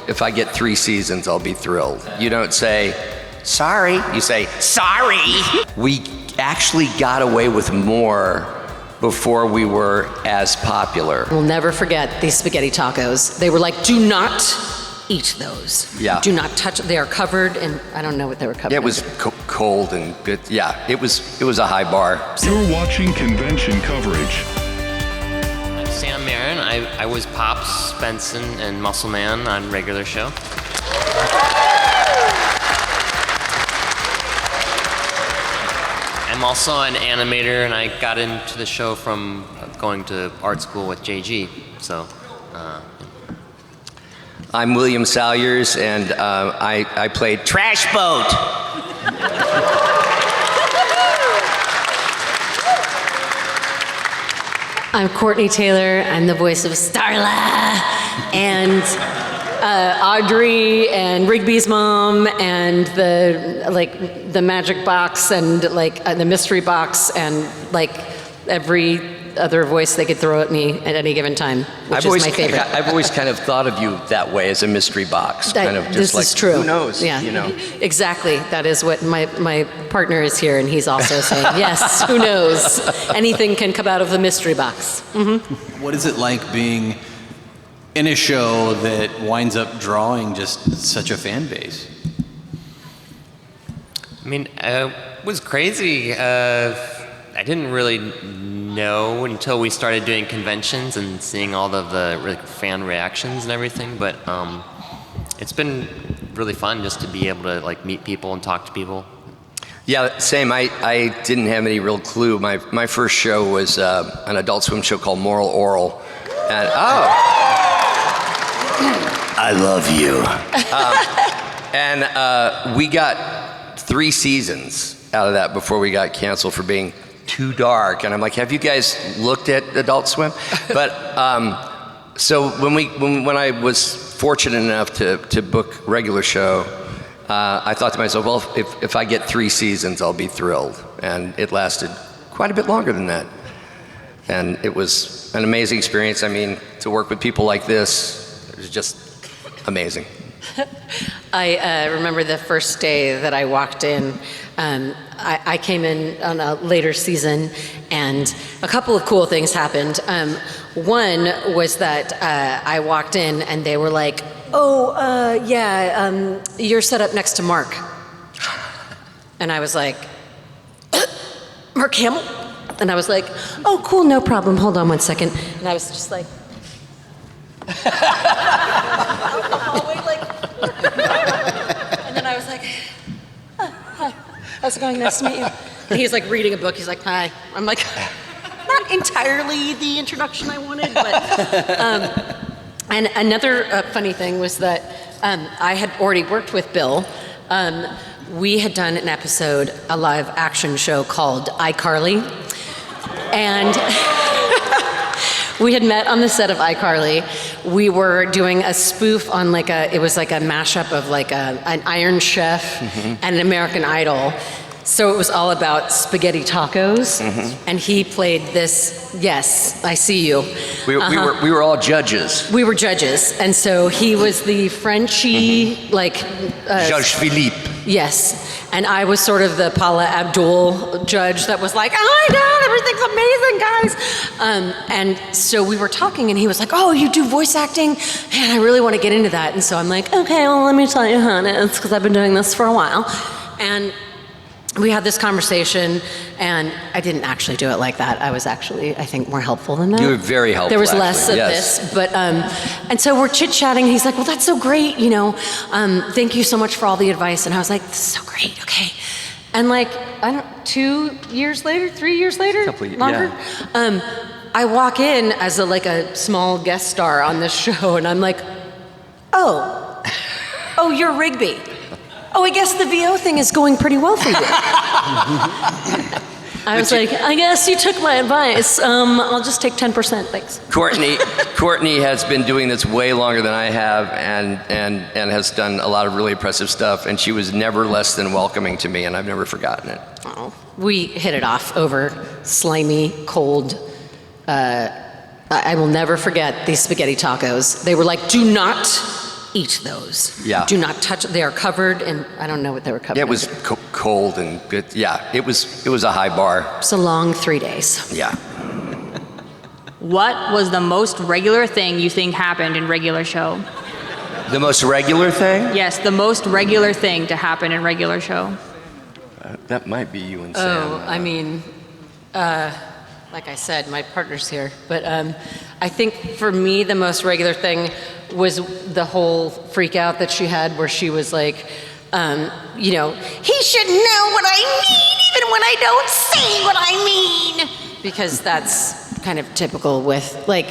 If I get 3 seasons, I'll be thrilled. You don't say, sorry. You say, sorry. We actually got away with more before we were as popular. We'll never forget these spaghetti tacos. They were like, do not eat those. Yeah. Do not touch, they are covered in, I don't know what they were covered in. It was cold and good. Yeah, it was a high bar. You're watching convention coverage. I'm Sam Marin. I was Pops, Benson, and Muscle Man on regular show. I'm also an animator, and I got into the show from going to art school with JG. So, I'm William Salyers, and I played Trash Boat. I'm Courtney Taylor. I'm the voice of Starla and Audrey and Rigby's mom and the magic box and the mystery box and every other voice they could throw at me at any given time, which is my favorite. I've always kind of thought of you that way, as a mystery box, kind of just this is true. Who knows? Yeah, you know. Exactly. That is what my partner is here, and he's also saying, yes, who knows? Anything can come out of the mystery box. Mm-hmm. What is it like being in a show that winds up drawing just such a fan base? I mean, it was crazy. I didn't really know until we started doing conventions and seeing all of the fan reactions and everything, but it's been really fun just to be able to meet people and talk to people. Yeah, same. I didn't have any real clue. My first show was an Adult Swim show called Moral Oral, and I love you. And we got 3 seasons out of that before we got canceled for being too dark. And I'm like, have you guys looked at Adult Swim? But so when I was fortunate enough to book regular show, I thought to myself, well, if I get 3 seasons, I'll be thrilled. And it lasted quite a bit longer than that. And it was an amazing experience. I mean, to work with people like this, it was just amazing. I remember the first day that I walked in. I came in on a later season, and a couple of cool things happened. One was that I walked in, and they were like, you're set up next to Mark. And I was like, Mark Hamill? And I was like, oh, cool, no problem. Hold on one second. And I was just like, out the hallway, and then I was like, hi, how's it going? Nice to meet you. And he's like reading a book. He's like, hi. I'm like, not entirely the introduction I wanted, but. And another funny thing was that I had already worked with Bill. We had done an episode, a live action show called iCarly. And we had met on the set of iCarly. We were doing a spoof on it was like a mashup of an Iron Chef and an American Idol. So it was all about spaghetti tacos, and he played this, yes, I see you. We were all judges. We were judges, and so he was the Frenchy, Judge Philippe. Yes, and I was sort of the Paula Abdul judge that was like, oh my God, everything's amazing, guys. And so we were talking, and he was like, oh, you do voice acting? Man, I really want to get into that. And so I'm like, okay, well, let me tell you how it is, because I've been doing this for a while. And we had this conversation, and I didn't actually do it like that. I was actually, I think, more helpful than that. You were very helpful. There was less of this, but and so we're chit-chatting. He's like, "Well, that's so great, Thank you so much for all the advice." And I was like, "This is so great, okay." And 3 years later, longer. Yeah. I walk in as a small guest star on this show, and I'm like, "Oh, you're Rigby. Oh, I guess the VO thing is going pretty well for you." I was like, I guess you took my advice. I'll just take 10%, thanks. Courtney has been doing this way longer than I have, and has done a lot of really impressive stuff, and she was never less than welcoming to me, and I've never forgotten it. Oh, we hit it off over slimy, cold, I will never forget these spaghetti tacos. They were like, do not eat those. Yeah. Do not touch. They are covered, and I don't know what they were covered. Yeah, it was cold and good. Yeah, it was a high bar. It's a long 3 days. Yeah. What was the most regular thing you think happened in regular show? The most regular thing? Yes, the most regular thing to happen in regular show. That might be you and Sam. Oh, I mean, like I said, my partner's here, but I think for me the most regular thing was the whole freak out that she had where she was like, you know, he should know what I mean even when I don't say what I mean. Because that's kind of typical with, like,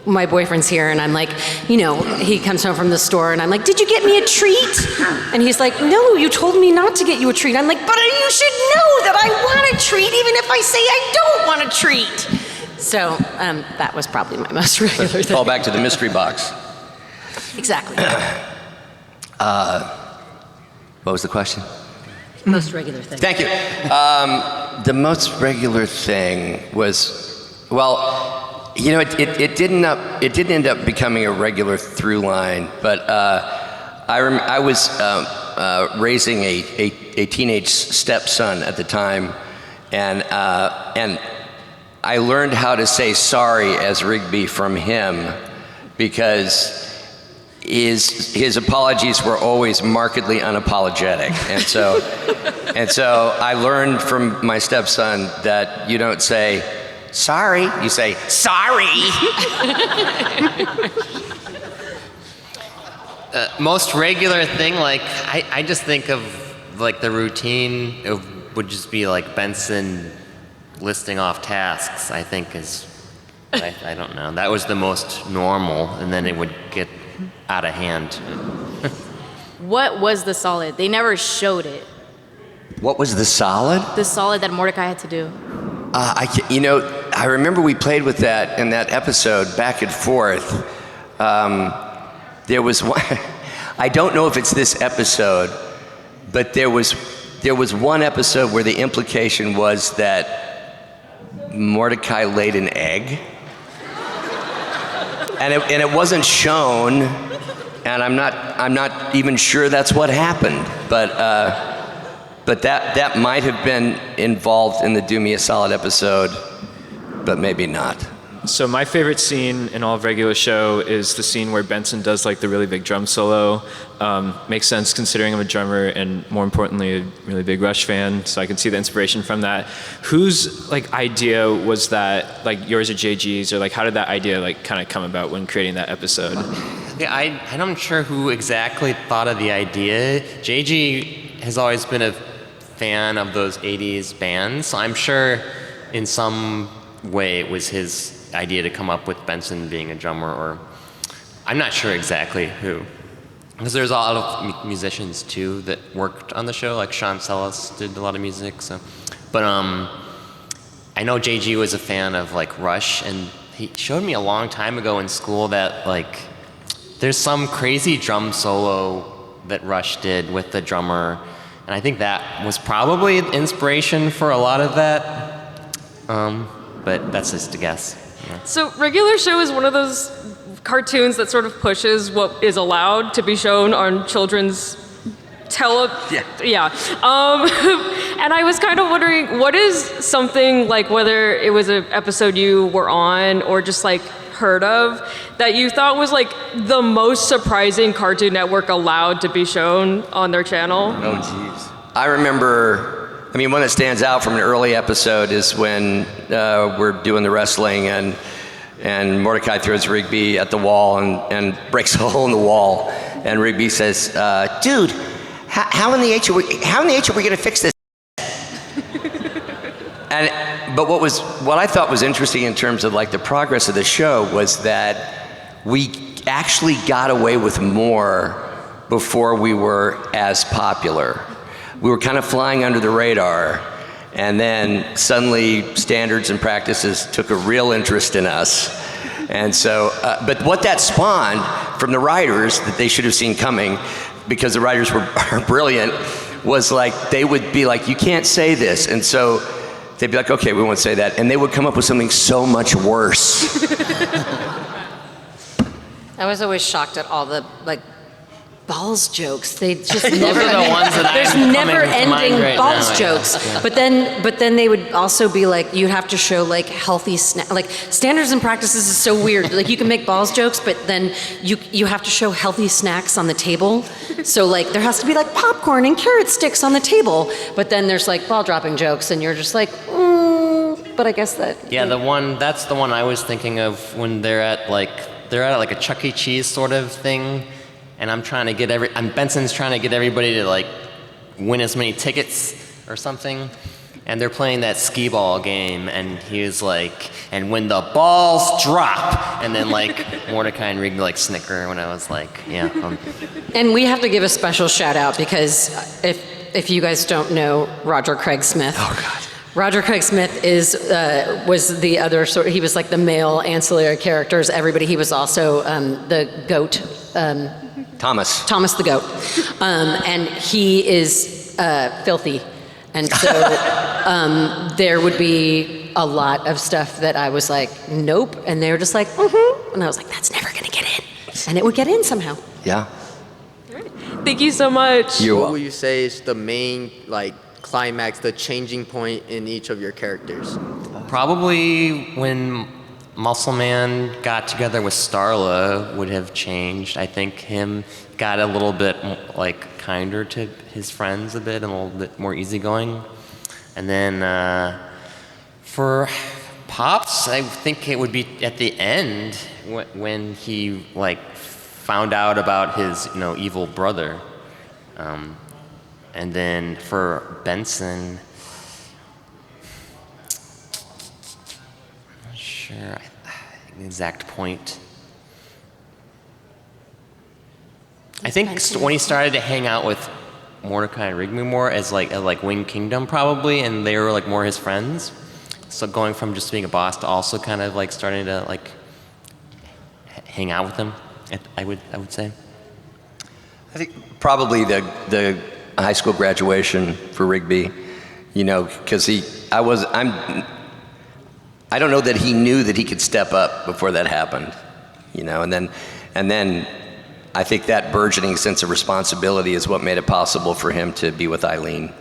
my boyfriend's here and I'm like, you know, he comes home from the store and I'm like, did you get me a treat? And he's like, no, you told me not to get you a treat. I'm like, but you should know that I want a treat even if I say I don't want a treat. So that was probably my most regular thing. Fall back to the mystery box. Exactly. What was the question? Most regular thing. Thank you. The most regular thing was, well, you know, it didn't end up becoming a regular through line, but I was raising a teenage stepson at the time, and I learned how to say sorry as Rigby from him because his apologies were always markedly unapologetic, and so I learned from my stepson that you don't say sorry, you say sorry. Most regular thing, like I just think of like the routine. It would just be like Benson listing off tasks. I think is I don't know. That was the most normal, and then it would get out of hand. What was the solid? They never showed it. What was the solid? The solid that Mordecai had to do. I remember we played with that in that episode back and forth. There was one, I don't know if it's this episode, but there was one episode where the implication was that Mordecai laid an egg, and it wasn't shown, and I'm not even sure that's what happened, but that might have been involved in the Do Me a Solid episode, but maybe not. So my favorite scene in all of regular show is the scene where Benson does like the really big drum solo. Makes sense considering I'm a drummer and more importantly a really big Rush fan, so I can see the inspiration from that. Whose like idea was that, like yours or JG's, or like how did that idea like kind of come about when creating that episode? Yeah, I'm not sure who exactly thought of the idea. JG has always been a fan of those 80s bands, so I'm sure in some way it was his idea to come up with Benson being a drummer, or I'm not sure exactly who. Because there's a lot of musicians too that worked on the show, like Sean Sellis did a lot of music. So, but I know JG was a fan of like Rush, and he showed me a long time ago in school that like there's some crazy drum solo that Rush did with the drummer, and I think that was probably the inspiration for a lot of that. But that's just a guess. Yeah. So regular show is one of those cartoons that sort of pushes what is allowed to be shown on children's yeah. And I was kind of wondering, what is something like, whether it was an episode you were on or just like heard of, that you thought was like the most surprising Cartoon Network allowed to be shown on their channel? Oh, geez. I remember, one that stands out from an early episode is when we're doing the wrestling and Mordecai throws Rigby at the wall and breaks a hole in the wall. And Rigby says, dude, how in the H are we gonna fix this? But what I thought was interesting in terms of like the progress of the show was that we actually got away with more before we were as popular. We were kind of flying under the radar, and then suddenly standards and practices took a real interest in us. And so, but what that spawned from the writers that they should have seen coming, because the writers are brilliant, was like, they would be like, you can't say this. And so they'd be like, okay, we won't say that. And they would come up with something so much worse. I was always shocked at all the like balls jokes. They just Those never. are the ones that there's I'm never coming to mind ending right balls now, jokes. yeah. But then they would also be like, you'd have to show like healthy like standards and practices is so weird. Like you can make balls jokes, but then you have to show healthy snacks on the table. So like there has to be like popcorn and carrot sticks on the table. But then there's like ball dropping jokes, and you're just like, but I guess that. Yeah, that's the one I was thinking of when they're at like a Chuck E. Cheese sort of thing, and Benson's trying to get everybody to like win as many tickets or something, and they're playing that skee ball game, and he was like, and when the balls drop, and then like Mordecai and Rigby like snicker when I was like, yeah. And we have to give a special shout out because if you guys don't know Roger Craig Smith. Oh God. Roger Craig Smith was the other sort. He was like the male ancillary characters. Everybody. He was also the goat. Thomas the goat, and he is filthy, and so there would be a lot of stuff that I was like, nope, and they were just like, and I was like, that's never gonna get in, and it would get in somehow. Yeah. Thank you so much. What would you say is the main like climax, the changing point in each of your characters? Probably when Muscle Man got together with Starla would have changed. I think him got a little bit like kinder to his friends a bit and a little bit more easygoing. And then for Pops, I think it would be at the end when he like found out about his evil brother. And then for Benson, I'm not sure the exact point. I think when he started to hang out with Mordecai and Rigby more as like Wing Kingdom probably, and they were like more his friends. So going from just being a boss to also kind of like starting to like hang out with them, I would say. I think probably the high school graduation for Rigby, because I don't know that he knew that he could step up before that happened, and then I think that burgeoning sense of responsibility is what made it possible for him to be with Eileen.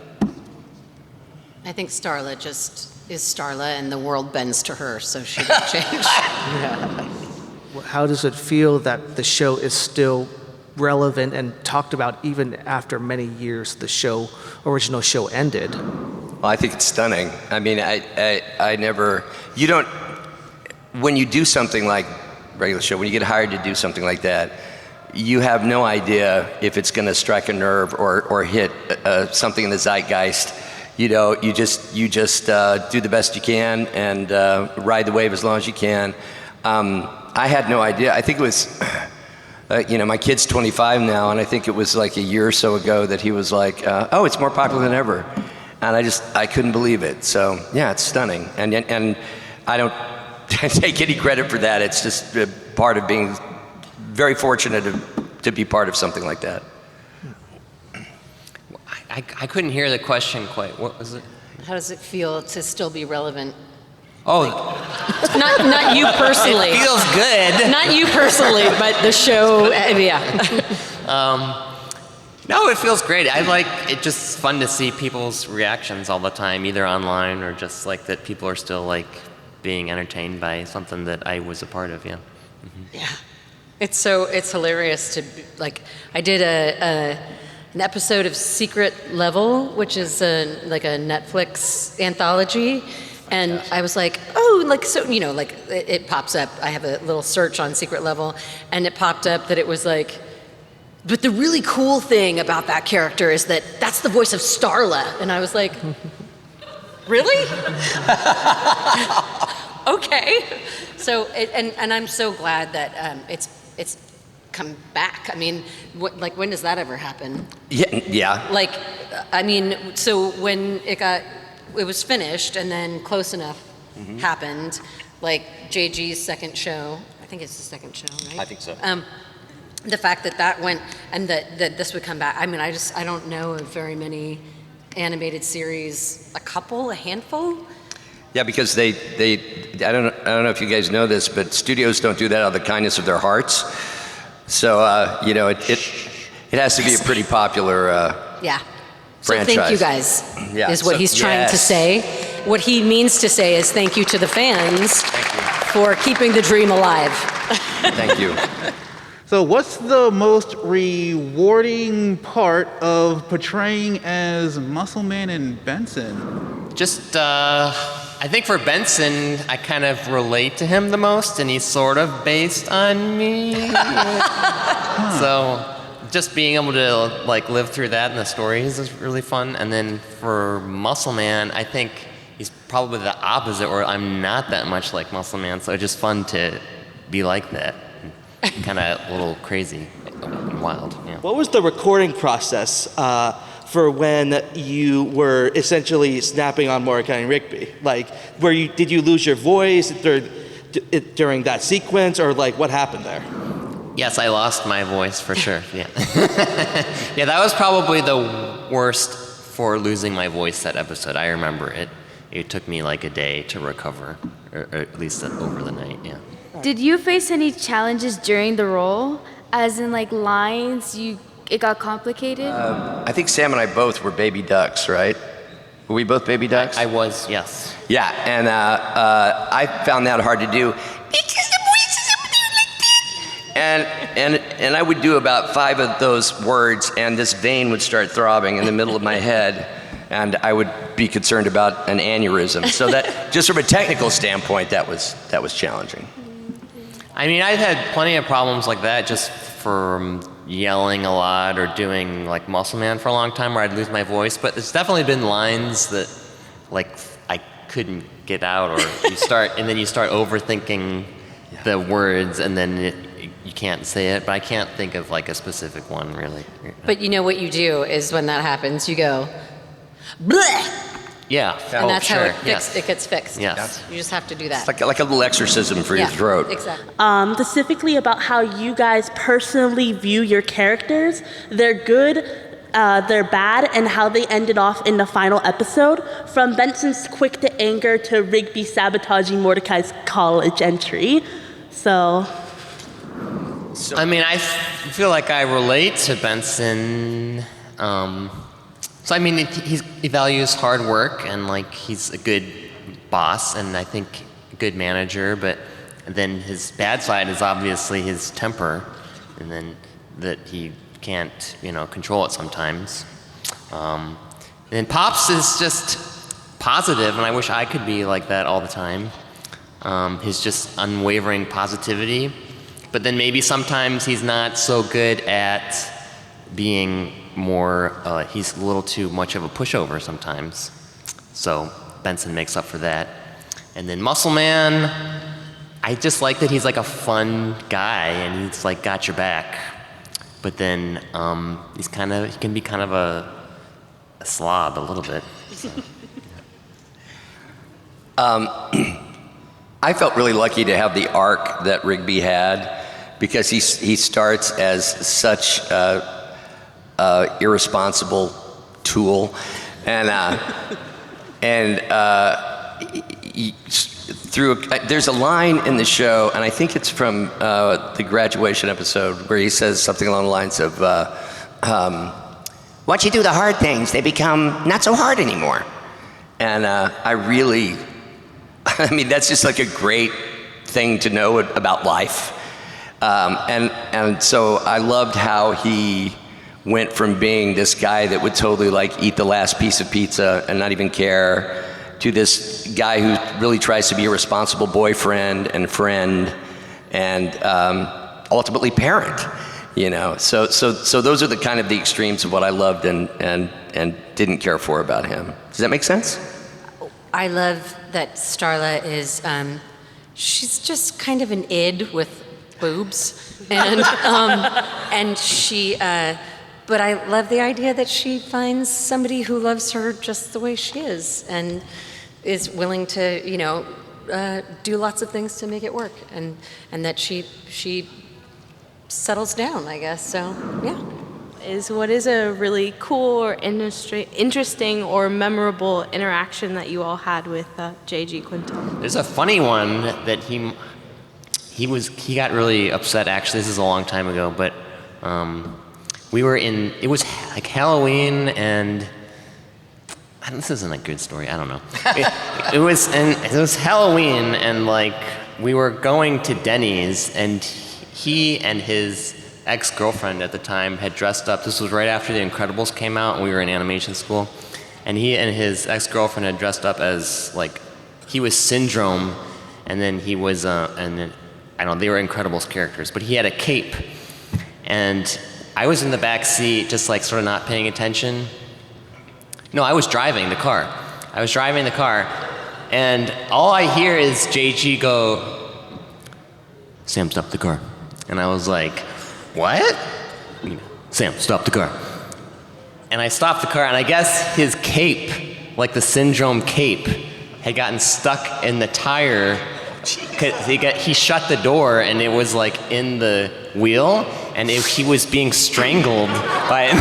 I think Starla just is Starla, and the world bends to her, so she didn't change. How does it feel that the show is still relevant and talked about even after many years the original show ended? Well, I think it's stunning. I mean, when you do something like regular show, when you get hired to do something like that, you have no idea if it's going to strike a nerve or hit something in the zeitgeist. You just do the best you can and ride the wave as long as you can. I had no idea. I think it was, my kid's 25 now, and I think it was like a year or so ago that he was like, oh, it's more popular than ever. And I couldn't believe it. So yeah, it's stunning. And I don't take any credit for that. It's just part of being very fortunate to be part of something like that. I couldn't hear the question quite. What was it? How does it feel to still be relevant? Oh, Not you personally. it feels good. Not you personally, but the show. Yeah. No, it feels great. It's just fun to see people's reactions all the time, either online or just like that people are still like being entertained by something that I was a part of. Yeah. Mm-hmm. Yeah. It's hilarious to I did an episode of Secret Level, which is like a Netflix anthology. And I was like, it pops up. I have a little search on Secret Level, and it popped up that it was like, but the really cool thing about that character is that that's the voice of Starla. And I was like, really? Okay. So, and I'm so glad that it's come back. I mean, when does that ever happen? Yeah. So when it was finished, and then Close Enough happened, like JG's second show. I think it's the second show, right? I think so. The fact that went, and that this would come back. I mean, I don't know of very many animated series. A handful. Yeah, because I don't know if you guys know this, but studios don't do that out of the kindness of their hearts. So, you know, it has to be a pretty popular Yeah. So franchise. thank you guys, Yeah, is what so- he's trying to yes. say. What he means to say is thank you to the fans for keeping the dream alive. Thank you. So what's the most rewarding part of portraying as Muscle Man and Benson? Just, I think for Benson, I kind of relate to him the most, and he's sort of based on me. So just being able to like live through that in the stories is really fun. And then for Muscle Man, I think he's probably the opposite, where I'm not that much like Muscle Man, so it's just fun to be like that. Kind of a little crazy and wild. Yeah. What was the recording process for when you were essentially snapping on Mordecai and Rigby? Like, did you lose your voice during that sequence, or like what happened there? Yes, I lost my voice for sure. Yeah. Yeah, that was probably the worst for losing my voice that episode. I remember it. It took me like a day to recover, or at least over the night. Yeah. Did you face any challenges during the role? As in like lines, it got complicated? I think Sam and I both were baby ducks, right? Were we both baby ducks? I was, yes. Yeah, and I found that hard to do because the voices up there like that. And I would do about 5 of those words, and this vein would start throbbing in the middle of my head, and I would be concerned about an aneurysm. So that, just from a technical standpoint, that was challenging. I mean, I've had plenty of problems like that just from yelling a lot or doing like Muscle Man for a long time where I'd lose my voice, but there's definitely been lines that like I couldn't get out, or you start overthinking the words, and then you can't say it, but I can't think of like a specific one really. But you know what you do is when that happens, you go, bleh! Yeah. And that's sure. how it gets fixed. Yes. You just have to do that. It's like a little exorcism for your throat. Exactly. Specifically about how you guys personally view your characters, their good, their bad, and how they ended off in the final episode. From Benson's quick to anger to Rigby sabotaging Mordecai's college entry. So I mean, I feel like I relate to Benson. So I mean, he values hard work, and like he's a good boss, and I think a good manager. But then his bad side is obviously his temper, and then that he can't, control it sometimes. And then Pops is just positive, and I wish I could be like that all the time. His just unwavering positivity. But then maybe sometimes he's not so good at being more, he's a little too much of a pushover sometimes. So Benson makes up for that. And then Muscle Man, I just like that he's like a fun guy, and he's like got your back. But then he can be kind of a slob a little bit. So. I felt really lucky to have the arc that Rigby had, because he starts as such irresponsible tool, there's a line in the show, and I think it's from the graduation episode, where he says something along the lines of, once you do the hard things, they become not so hard anymore. And I mean, that's just like a great thing to know about life. And so I loved how he went from being this guy that would totally like eat the last piece of pizza and not even care, to this guy who really tries to be a responsible boyfriend and friend and ultimately parent, So those are the kind of the extremes of what I loved and didn't care for about him. Does that make sense? I love that Starla is, she's just kind of an id with boobs. And she, but I love the idea that she finds somebody who loves her just the way she is and is willing to, do lots of things to make it work. And that she settles down, I guess. So, yeah. What is a really cool or interesting or memorable interaction that you all had with JG Quintel? There's a funny one that he got really upset. Actually, this is a long time ago, but it was like Halloween, and this isn't a good story. I don't know. It was Halloween, and like we were going to Denny's, and he and his ex-girlfriend at the time had dressed up. This was right after The Incredibles came out, and we were in animation school. And he and his ex-girlfriend had dressed up as, like, he was Syndrome, and then he was, and then, I don't know, they were Incredibles characters, but he had a cape. And I was in the back seat, just like sort of not paying attention. No, I was driving the car. And all I hear is JG go, "Sam, stop the car." And I was like, "What?" "Sam, stop the car." And I stopped the car, and I guess his cape, like the Syndrome cape, had gotten stuck in the tire. He shut the door, and it was like in the wheel, and he was being strangled by it.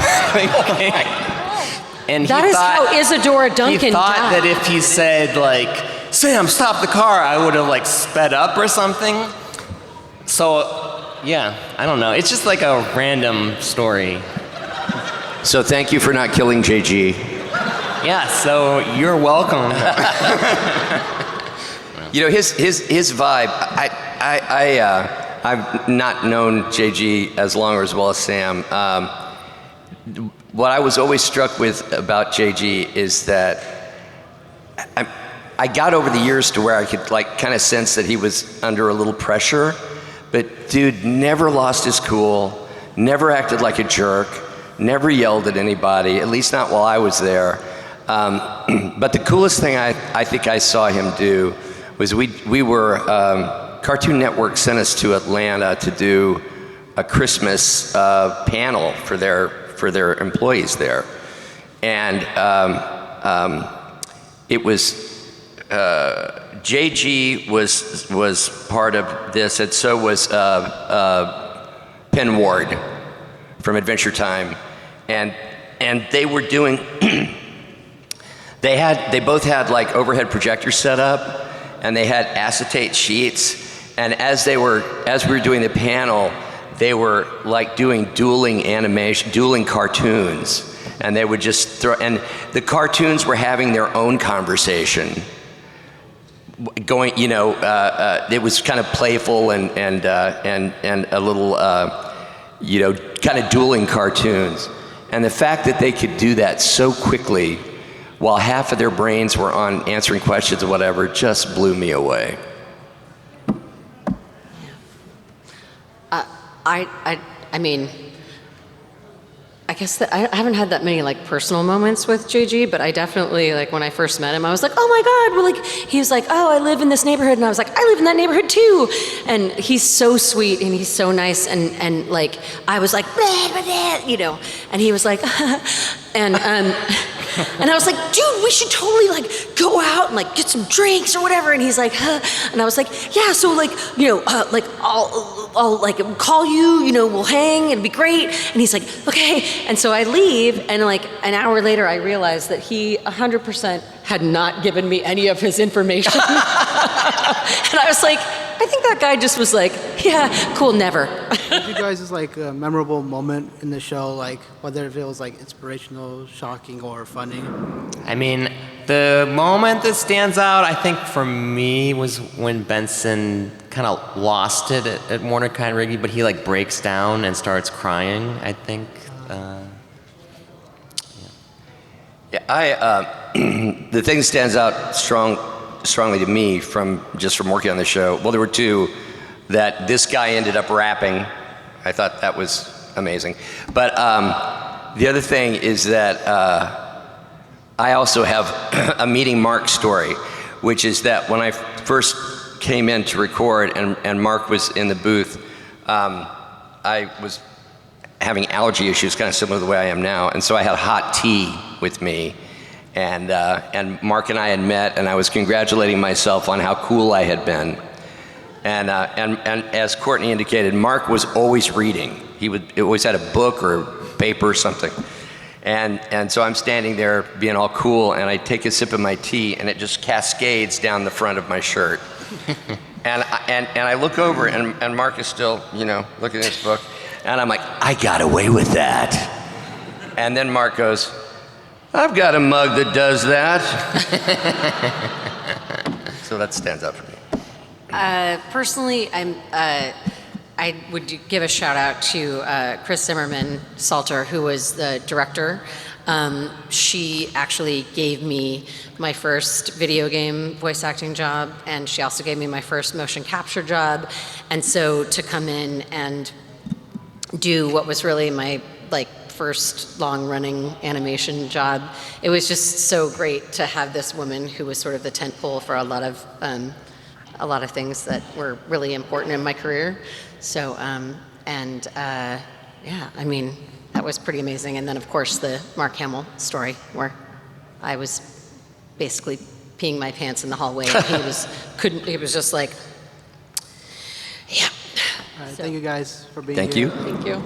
And that is how Isadora Duncan He thought died. that if he said, like, "Sam, stop the car," I would have, like, sped up or something. So, yeah, I don't know. It's just like a random story. So thank you for not killing JG. Yeah, so you're welcome. You know, his vibe, I've not known JG as long or as well as Sam. What I was always struck with about JG is that I got over the years to where I could like kind of sense that he was under a little pressure, but dude never lost his cool, never acted like a jerk, never yelled at anybody, at least not while I was there. But the coolest thing I think I saw him do was we were, Cartoon Network sent us to Atlanta to do a Christmas panel for their employees there. And it was, JG was part of this, and so was Penn Ward from Adventure Time. And they were doing, they both had like overhead projectors set up, and they had acetate sheets. And as we were doing the panel, they were like doing dueling cartoons. And they would just throw, and the cartoons were having their own conversation. Going, you know, it was kind of playful and a little, you know, kind of dueling cartoons. And the fact that they could do that so quickly while half of their brains were on answering questions or whatever just blew me away. I mean, I guess that I haven't had that many like personal moments with JG, but I definitely, like, when I first met him, I was like, oh my God, we're like, he was like, oh, I live in this neighborhood, and I was like, I live in that neighborhood too. And he's so sweet and he's so nice, and like I was like, blah, blah, blah, you know, and he was like, and I was like, dude, we should totally like go out and like get some drinks or whatever. And he's like, huh. And I was like, yeah, so like, you know, like I'll like call you, you know, we'll hang, it'll be great. And he's like, okay. And so I leave, and like an hour later I realized that he 100% had not given me any of his information. And I was like, I think that guy just was like, yeah, cool, never. What you guys is like a memorable moment in the show, like whether it was like inspirational, shocking, or funny? I mean, the moment that stands out, I think for me, was when Benson kind of lost it at Mordecai and Rigby, but he like breaks down and starts crying, I think. The thing that stands out strongly to me from working on the show, well, there were two. That this guy ended up rapping. I thought that was amazing. But the other thing is that I also have a meeting Mark story, which is that when I first came in to record and Mark was in the booth, I was having allergy issues, kind of similar to the way I am now, and so I had hot tea with me. And Mark and I had met, and I was congratulating myself on how cool I had been. And as Courtney indicated, Mark was always reading. He always had a book or paper or something. And so I'm standing there being all cool, and I take a sip of my tea, and it just cascades down the front of my shirt. And I look over, and Mark is still, looking at his book, and I'm like, I got away with that. And then Mark goes, I've got a mug that does that. So that stands out for me. Personally, I would give a shout out to Chris Zimmerman Salter, who was the director. She actually gave me my first video game voice acting job, and she also gave me my first motion capture job. And so to come in and do what was really my first long-running animation job, it was just so great to have this woman who was sort of the tent pole for a lot of things that were really important in my career. So, yeah, I mean, that was pretty amazing. And then, of course, the Mark Hamill story, where I was basically peeing my pants in the hallway, and he was just like, yeah. All right, thank you guys for being Thank here. you. Thank you.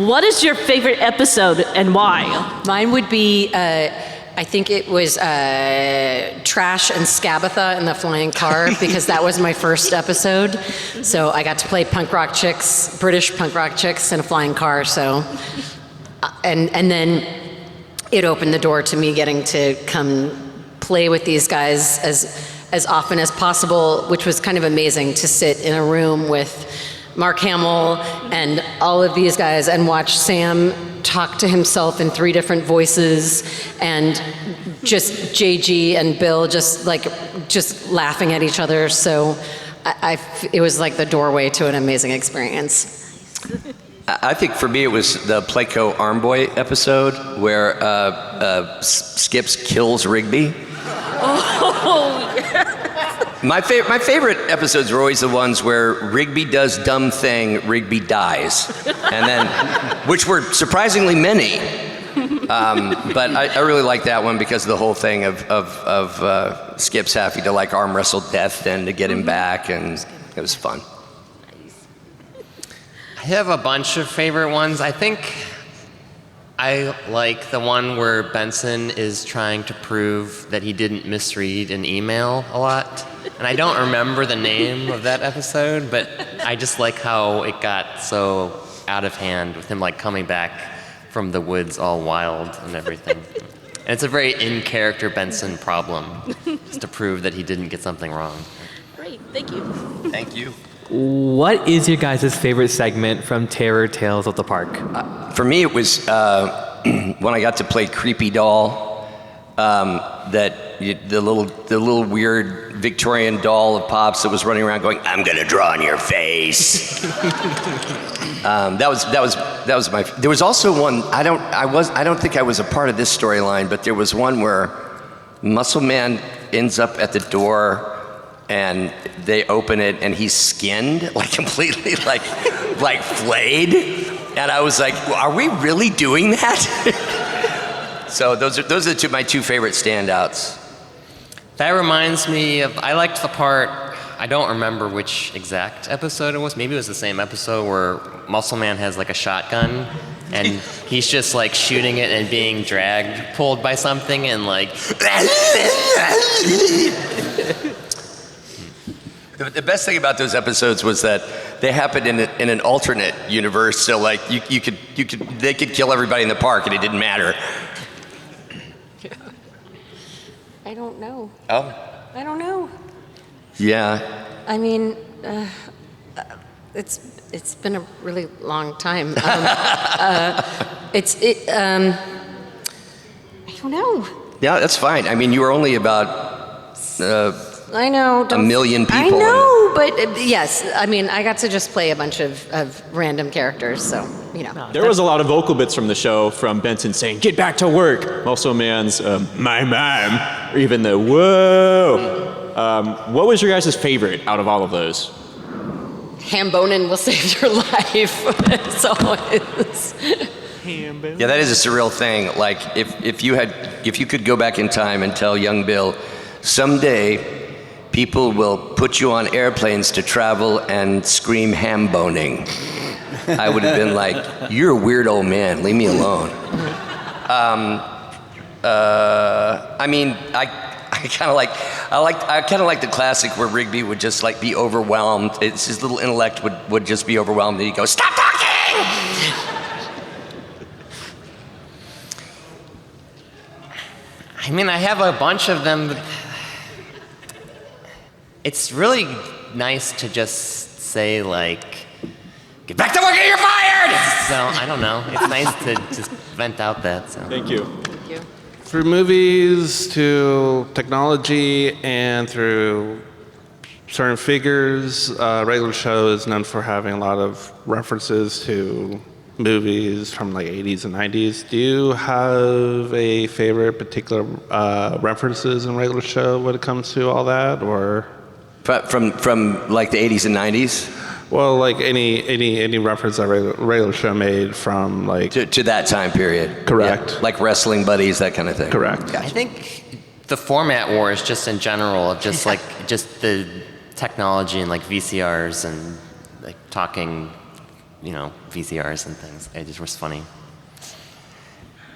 What is your favorite episode and why? Mine would be, I think it was Trash and Scabatha in the flying car, because that was my first episode. So I got to play punk rock chicks, British punk rock chicks in a flying car. So, and then it opened the door to me getting to come play with these guys as often as possible, which was kind of amazing to sit in a room with Mark Hamill and all of these guys and watch Sam talk to himself in 3 different voices, and just JG and Bill just laughing at each other. So it was like the doorway to an amazing experience. I think for me it was the Playco Arm Boy episode where Skips kills Rigby. Oh, yeah. My favorite episodes are always the ones where Rigby does dumb thing, Rigby dies, and then, which were surprisingly many. But I really like that one because of the whole thing of Skips having to arm wrestle Death then to get him back, and it was fun. I have a bunch of favorite ones. I think I like the one where Benson is trying to prove that he didn't misread an email a lot. And I don't remember the name of that episode, but I just like how it got so out of hand with him coming back from the woods all wild and everything. And it's a very in-character Benson problem, just to prove that he didn't get something wrong. Great, thank you. Thank you. What is your guys' favorite segment from Terror Tales of the Park? For me, it was when I got to play Creepy Doll, the little weird Victorian doll of Pop's that was running around going, "I'm gonna draw on your face." That was my. There was also one. I don't think I was a part of this storyline, but there was one where Muscle Man ends up at the door, and they open it, and he's skinned, completely, flayed. And I was like, well, are we really doing that? So those are my 2 favorite standouts. That reminds me of, I liked the part, I don't remember which exact episode it was. Maybe it was the same episode where Muscle Man has a shotgun, and he's just shooting it and being pulled by something, and The best thing about those episodes was that they happened in an alternate universe, so they could kill everybody in the park and it didn't matter. I don't know. Oh. I don't know. Yeah. I mean, it's been a really long time. I don't know. Yeah, that's fine. I mean, you were only about I know. a million people. I know, but yes. I mean, I got to just play a bunch of random characters, so, There was a lot of vocal bits from the show from Benson saying, "Get back to work." Muscle Man's, "My mom," or even the "Whoa." What was your guys' favorite out of all of those? Ham-bonin will save your life. It's always. Yeah, that is a surreal thing. If you could go back in time and tell young Bill, someday people will put you on airplanes to travel and scream ham boning, I would have been like, you're a weird old man, leave me alone. I mean, I kind of like the classic where Rigby would just like be overwhelmed. It's his little intellect would just be overwhelmed, and he'd go, "Stop talking!" I mean, I have a bunch of them. It's really nice to just say, like, "Get back to work or you're fired!" So, I don't know. It's nice to just vent out that. So. Thank you. Thank you. Through movies to technology and through certain figures, regular show is known for having a lot of references to movies from like 80s and 90s. Do you have a favorite particular references in regular show when it comes to all that, or from like the 80s and 90s? Well, like any reference that regular show made from like to that time period. Correct. Yeah, like wrestling buddies, that kind of thing. Correct. I think the format wars, just in general, of just like just the technology and like VCRs and like talking, VCRs and things. It just was funny.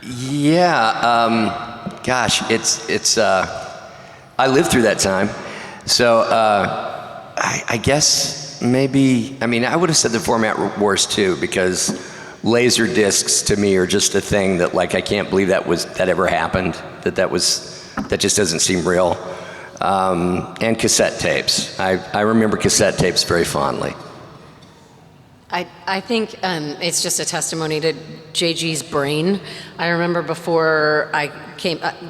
Yeah. Gosh, it's. I lived through that time, so I guess. Maybe, I would have said the format wars too, because laser discs to me are just a thing that like I can't believe that ever happened, that just doesn't seem real. And cassette tapes. I remember cassette tapes very fondly. I think it's just a testimony to JG's brain. I remember before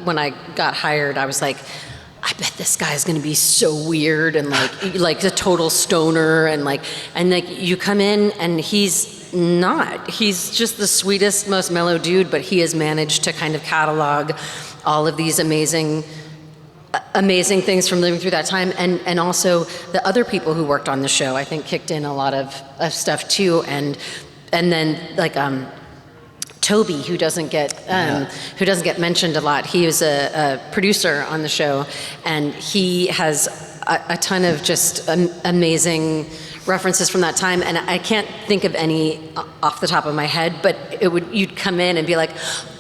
when I got hired, I was like, I bet this guy's gonna be so weird and like a total stoner and you come in and he's not. He's just the sweetest, most mellow dude, but he has managed to kind of catalog all of these amazing things from living through that time, and also the other people who worked on the show, I think, kicked in a lot of stuff too, and then like Toby, who doesn't get mentioned a lot. He was a producer on the show, and he has a ton of just amazing references from that time. And I can't think of any off the top of my head, but you'd come in and be like,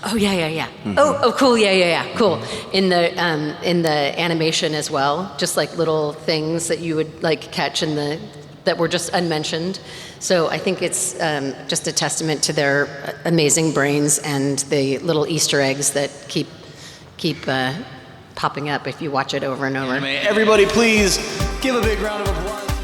"Oh yeah. Mm-hmm. Oh cool, yeah, cool." In the animation as well, just like little things that you would like catch that were just unmentioned. So I think it's just a testament to their amazing brains and the little Easter eggs that keep popping up if you watch it over and over. Everybody please give a big round of applause.